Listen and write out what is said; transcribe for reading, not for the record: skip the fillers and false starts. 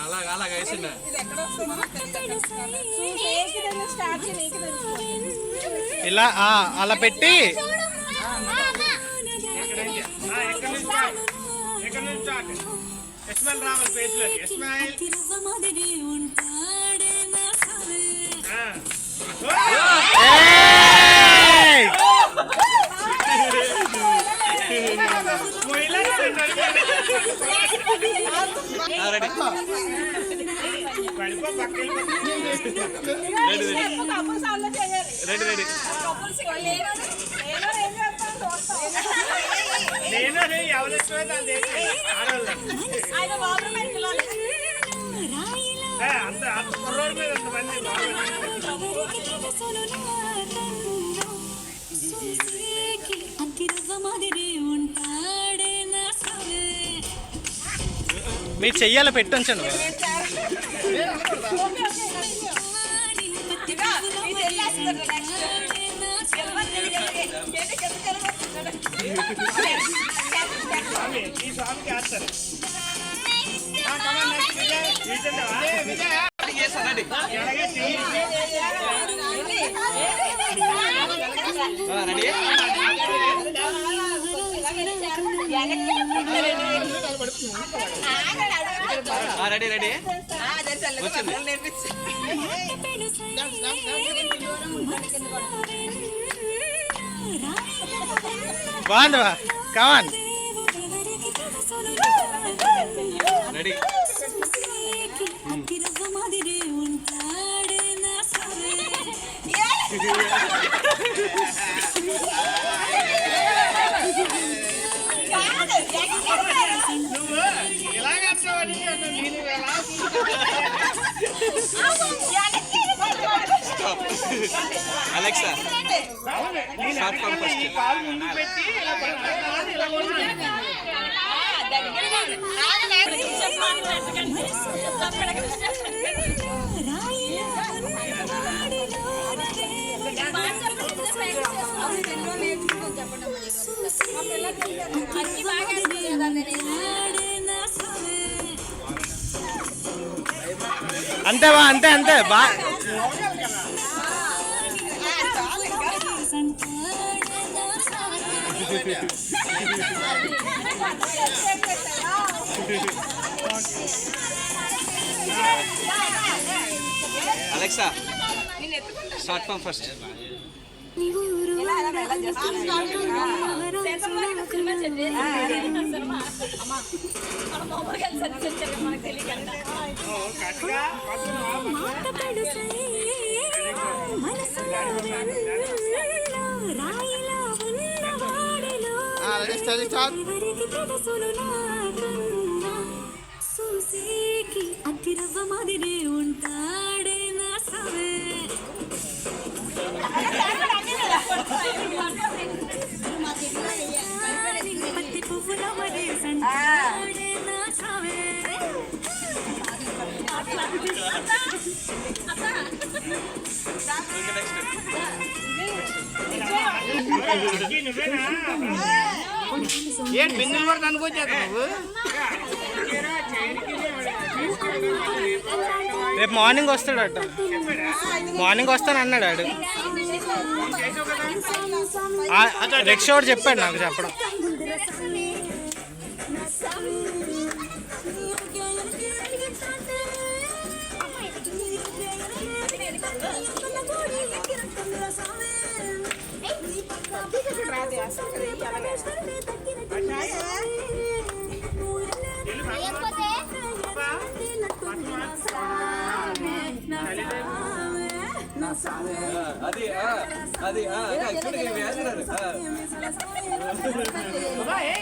అలాగా ఇలా అలా పెట్టి ఇస్మాయిల్ రావాలి పేజ్లోకి. ఇస్మాయిల్ నేను ఎవరు అంత కుర్రోడి మీద అంతమంది మీరు చెయ్యాల పెట్టొంచండి. ఈ స్వామికి వేస్తారు. రెడీ రెడీ బాగుందివా కావాలి రెడీ నువ్వు ఇలాగని అలెక్సా షార్ట్ ఫామ్ ఫస్ట్ కాలు ముందు పెట్టి అంతేవా అంతే అంతే బా అలెక్సా షార్ట్ ఫామ్ ఫస్ట్ అతిరవ్వ మాదిరే ఉంటాడే నా సవే పత్తి పువ్వుల మరే సంటాడే నా సవే ఏంటి బిందులు కూడా అనుకోవచ్చా నువ్వు రేపు మార్నింగ్ వస్తాడట మార్నింగ్ వస్తానన్నాడు ఆడు రిక్షా వాడు చెప్పాడు నాకు చెప్పడం అది అది చూడండి వేస్తున్నారు ఏ